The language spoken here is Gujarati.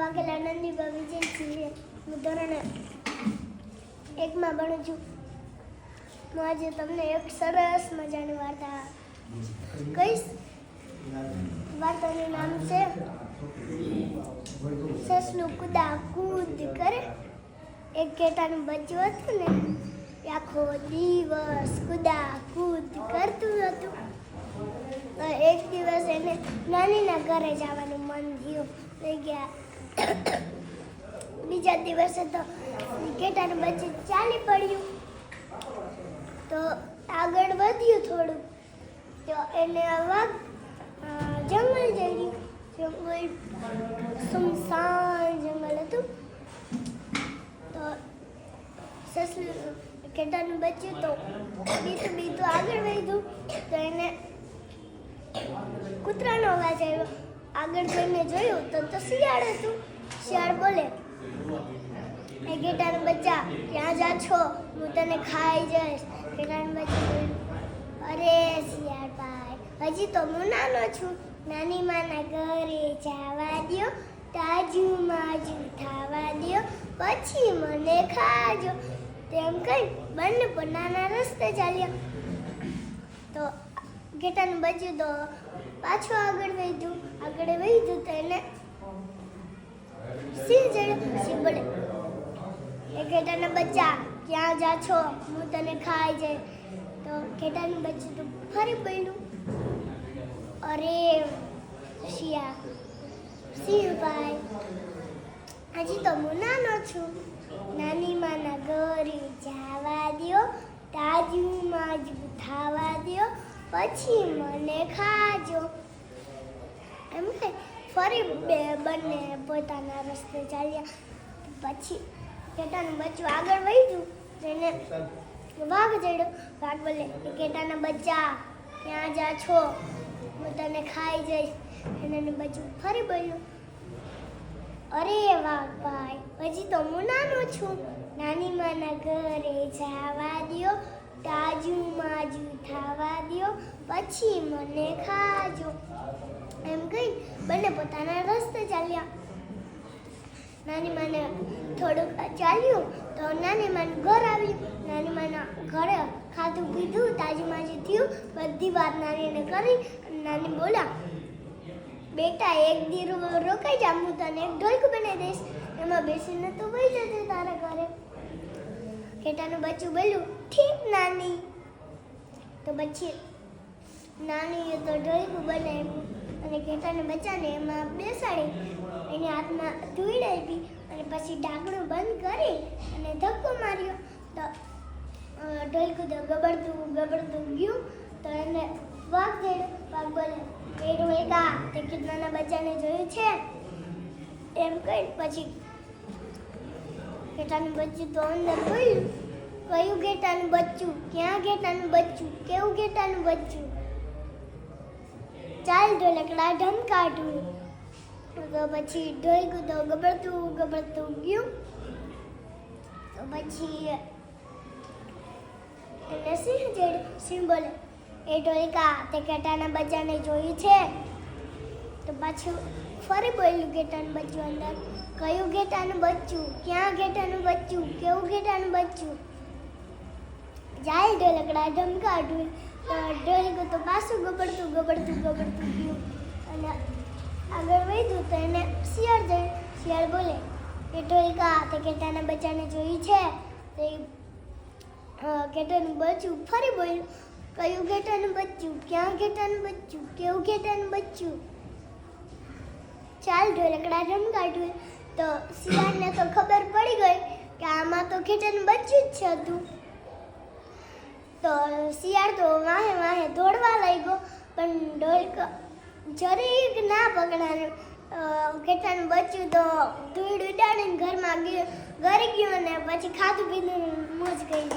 વાઘેલા નંદીબા વિજયસિંહ. હું ધોરણ 1માં ભણું છું. હું આજે તમને એક સરસ મજાની વાર્તા કહીશ. વાર્તાનું નામ છે સસલું કુદા કૂદ કરે. એક ઘેટાનું બચ્ચું હતું ને, આખો દિવસ કુદા કૂદ કરતું હતું. તો એક દિવસ એને નાનીના ઘરે જવાનું મન થયું. લઈ ગયા. બીજા દિવસે તો ઘેટાનું બચ્ચું ચાલી પડ્યું. તો આગળ વધ્યું થોડું, તો એને વાઘ જંગલ જઈ. જંગલ સુમસાન જંગલ હતું. તો સસલું ઘેટાનું બચ્ચું તો બીતું આગળ વધ્યું. તો એને કૂતરાનો અવાજ આવ્યો. આગળ જઈને જોયું તો શિયાળ હતું. શિયાળ બોલે, એ ઘેટાના બચ્ચા ક્યાં જા છો? હું તને ખાઈ જઈશ. ઘેટાનું બચ્ચું બોલ્યું, અરે શિયાળ ભાઈ, હજી તો હું નાનો છું. નાની માના ઘરે જવા દ્યો, તાજું માજું થવા દ્યો, પછી મને ખાજો. તેમ કહી બંને પોતાના રસ્તે ચાલ્યા. તો ઘેટાનું બચ્ચું તો પાછું આગળ વધ્યું તો એને સિંહ જડ્યો. સિંહ બોલે, એ ઘેટાના બચ્ચા ક્યાં જા છો? હું તને ખાઈ જાય. તો ઘેટાનું બચ્ચું તો ફરી બોલ્યું, અરે સિંહ ભાઈ, હજી તો હું નાનો છું. નાની માના ઘરે જવા દ્યો, તાજું માજું થવા દ્યો, પછી મને ખાજો. એમ કે ફરી બંને પોતાના રસ્તે ચાલ્યા. પછી ઘેટાનું બચ્ચું આગળ વધ્યું, એને વાઘ જડ્યો. વાઘ બોલે, ઘેટાના બચ્ચા ક્યાં જા છો? હું તને ખાઈ જઈશ. એનું બચ્ચું ફરી બોલ્યું, અરે વાઘ ભાઈ, હજી તો હું નાનો છું. નાની માના ઘરે જવા દ્યો, તાજું માજું થવા દ્યો, પછી મને ખાજો. એમ કહી બંને પોતાના રસ્તે ચાલ્યા. નાની માને થોડુંક ચાલ્યું તો નાની માનું ઘર આવ્યું. નાની માના ઘરે ખાધું પીધું, તાજું માજું થયું, બધી વાત નાનીને કરી. નાની બોલા, બેટા એક દી રોકાઈ જા, હું તને એક ઢોલકું બનાવી દઈશ, એમાં બેસીને તું વહી જજે તારા ઘરે. ઘેટાનું બચ્ચું બોલ્યું, ઠીક નાની. તો પછી નાનીએ તો ઢોલકું બનાવ્યું અને ઘેટાના બચ્ચાને એમાં બેસાડી, એની હાથમાં ધૂળ આપી અને પછી ઢાંકણું બંધ કરી અને ધક્કો માર્યો. તો ઢોલકું તો ગબડતું ગયું. તો એને વાઘ જડ્યો. વાઘ બોલે, એ ઢોલકા, તે ઘેટાના બચ્ચાને જોયું છે? એમ કહી પછી ઘેટાનું બચ્ચું તો અંદર બોલ્યું, કયું ઘેટાનું બચ્ચું? ક્યાં ઘેટાનું બચ્ચું? કેવું ઘેટાનું બચ્ચું? ચાલ ઢોલકડા ઢમકાઢું. તો પછી ઢોલકું તો ગબડતું ગયું. તો પછી એને સિંહ જડ્યો. સિંહ બોલે, એ ઢોલકા, તે ઘેટાના બચ્ચાને જોયું છે? તો પાછું ફરી બોલ્યું ઘેટાનું બચ્ચું અંદર, કયું ઘેટાનું બચ્ચું? ક્યાં ઘેટાનું બચ્ચું? કેવું ઘેટાનું બચ્ચું? જાય ઢોલકડા ઢમકાઢું. તો ઢોલકું તો પાછું ગબડતું ગયું અને આગળ વધ્યું. તો એને શિયાળ જડ્યું. શિયાળ બોલે, એ ઢોલકા, તે ઘેટાના બચ્ચાને જોયું છે? તો ઘેટાનું બચ્ચું ફરી બોલ્યું, કયું ઘેટાનું બચ્ચું? ક્યાં ઘેટાનું બચ્ચું? કેવું ઘેટાનું બચ્ચું? ચાલ ઢોલકડા ઢમકાઢું. તો શિયાળને તો ખબર પડી ગઈ કે આમાં તો ઘેટાનું બચ્ચું જ હતું. તો શિયાળ તો વાહે દોડવા લાગ્યો, પણ ઢોલકા જરીક ના પકડાયું. ઘેટાનું બચ્ચું તો ધૂળ ઉડાડીને ઘરમાં ગરી ગયું અને પછી ખાધું પીધું મોજ કરી.